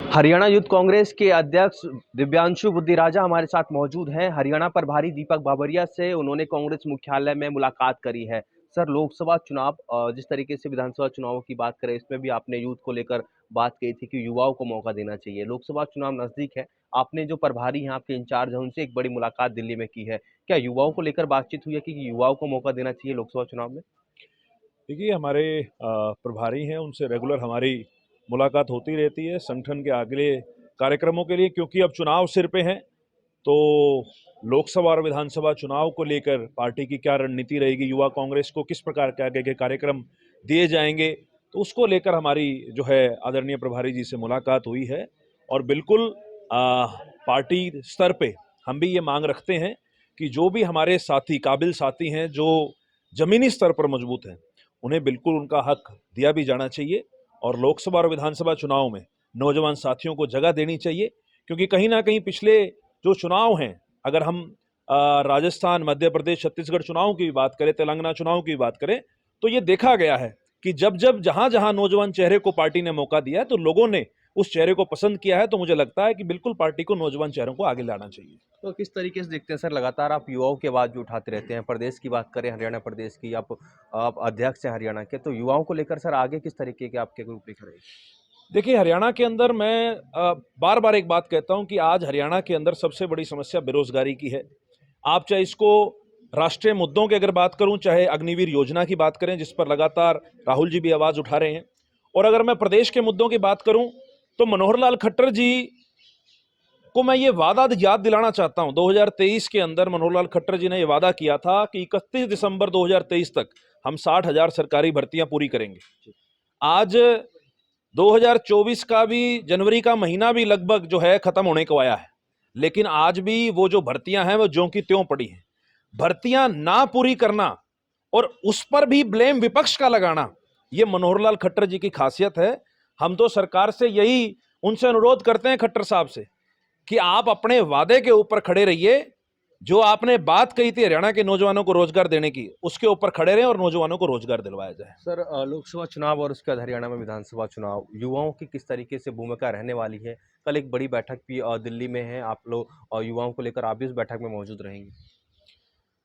Haryana youth Congress के अध्यक्ष दिव्यांशु बुद्धिराजा हमारे साथ मौजूद हैं। हरियाणा प्रभारी दीपक बाबरिया से उन्होंने कांग्रेस मुख्यालय में मुलाकात करी है। सर, लोकसभा चुनाव जिस तरीके से विधानसभा चुनावों की बात करें, इसमें भी आपने यूथ को लेकर बात कही थी कि युवाओं को मौका देना चाहिए। लोकसभा चुनाव नजदीक है, आपने जो प्रभारी हैं, आपके इंचार्ज हैं, उनसे एक बड़ी मुलाकात दिल्ली में की है। क्या युवाओं को लेकर बातचीत हुई है कि युवाओं को मौका देना चाहिए लोकसभा चुनाव में? देखिए, हमारे प्रभारी हैं, उनसे रेगुलर हमारी मुलाकात होती रहती है संगठन के अगले कार्यक्रमों के लिए, क्योंकि अब चुनाव सिर पे हैं। तो लोकसभा और विधानसभा चुनाव को लेकर पार्टी की क्या रणनीति रहेगी, युवा कांग्रेस को किस प्रकार के आगे के कार्यक्रम दिए जाएंगे, तो उसको लेकर हमारी जो है आदरणीय प्रभारी जी से मुलाकात हुई है। और बिल्कुल पार्टी स्तर पे हम भी ये मांग रखते हैं कि जो भी हमारे साथी, काबिल साथी हैं, जो जमीनी स्तर पर मजबूत हैं, उन्हें बिल्कुल उनका हक दिया भी जाना चाहिए। और लोकसभा और विधानसभा चुनाव में नौजवान साथियों को जगह देनी चाहिए, क्योंकि कहीं ना कहीं पिछले जो चुनाव हैं, अगर हम राजस्थान, मध्य प्रदेश, छत्तीसगढ़ चुनाव की बात करें, तेलंगाना चुनाव की बात करें, तो ये देखा गया है कि जब जब जहां जहां नौजवान चेहरे को पार्टी ने मौका दिया है, तो लोगों ने उस चेहरे को पसंद किया है। तो मुझे लगता है कि बिल्कुल पार्टी को नौजवान चेहरों को आगे लाना चाहिए। तो किस तरीके से देखते हैं सर, लगातार आप युवाओं की आवाज भी उठाते रहते हैं। प्रदेश की बात करें, हरियाणा प्रदेश की, आप अध्यक्ष हैं हरियाणा के, तो युवाओं को लेकर सर आगे किस तरीके के आपके ग्रुप लेकर आएंगे? देखिए, हरियाणा के अंदर मैं बार बार एक बात कहता हूं कि आज हरियाणा के अंदर सबसे बड़ी समस्या बेरोजगारी की है। आप चाहे इसको राष्ट्रीय मुद्दों की अगर बात करूं, चाहे अग्निवीर योजना की बात करें, जिस पर लगातार राहुल जी भी आवाज उठा रहे हैं, और अगर मैं प्रदेश के मुद्दों की बात करूं, तो मनोहर लाल खट्टर जी को मैं ये वादा याद दिलाना चाहता हूं। 2023 के अंदर मनोहर लाल खट्टर जी ने यह वादा किया था कि 31 दिसंबर 2023 तक हम 60,000 सरकारी भर्तियां पूरी करेंगे। आज 2024 का भी जनवरी का महीना भी लगभग जो है खत्म होने को आया है, लेकिन आज भी वो जो भर्तियां हैं वो ज्यों की त्यों पड़ी हैं। भर्तियां ना पूरी करना और उस पर भी ब्लेम विपक्ष का लगाना, ये मनोहर लाल खट्टर जी की खासियत है। हम तो सरकार से यही उनसे अनुरोध करते हैं, खट्टर साहब से, कि आप अपने वादे के ऊपर खड़े रहिए। जो आपने बात कही थी हरियाणा के नौजवानों को रोजगार देने की, उसके ऊपर खड़े रहें और नौजवानों को रोजगार दिलवाया जाए। सर, लोकसभा चुनाव और उसके बाद हरियाणा में विधानसभा चुनाव, युवाओं की किस तरीके से भूमिका रहने वाली है? कल एक बड़ी बैठक भी दिल्ली में है, आप लोग युवाओं को लेकर आप भी उस बैठक में मौजूद रहेंगे।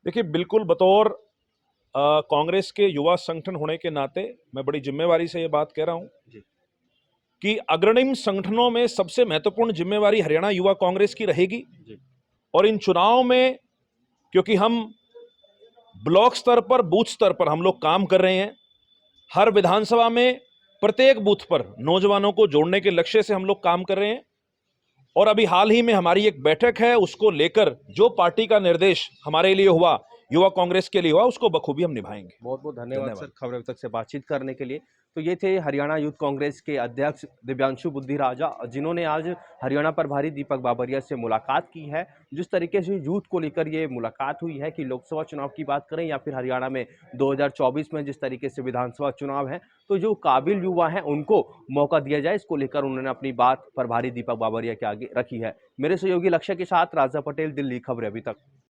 देखिए, बिल्कुल बतौर कांग्रेस के युवा संगठन होने के नाते मैं बड़ी जिम्मेवारी से ये बात कह रहा हूं कि अग्रणीम संगठनों में सबसे महत्वपूर्ण जिम्मेवारी हरियाणा युवा कांग्रेस की रहेगी। और इन चुनाव में, क्योंकि हम ब्लॉक स्तर पर, बूथ स्तर पर हम लोग काम कर रहे हैं, हर विधानसभा में प्रत्येक बूथ पर नौजवानों को जोड़ने के लक्ष्य से हम लोग काम कर रहे हैं। और अभी हाल ही में हमारी एक बैठक है, उसको लेकर जो पार्टी का निर्देश हमारे लिए हुआ, युवा कांग्रेस के लिए हुआ, उसको बखूबी हम निभाएंगे। बहुत बहुत धन्यवाद सर, खबर तक से बातचीत करने के लिए। तो ये थे हरियाणा यूथ कांग्रेस के अध्यक्ष दिव्यांशु बुद्धिराजा, जिन्होंने आज हरियाणा प्रभारी दीपक बाबरिया से मुलाकात की है। जिस तरीके से यूथ को लेकर ये मुलाकात हुई है कि लोकसभा चुनाव की बात करें या फिर हरियाणा में 2024 में जिस तरीके से विधानसभा चुनाव है, तो जो काबिल युवा हैं उनको मौका दिया जाए, इसको लेकर उन्होंने अपनी बात प्रभारी दीपक बाबरिया के आगे रखी है। मेरे सहयोगी लक्ष्य के साथ राजा पटेल, दिल्ली। खबरें अभी तक।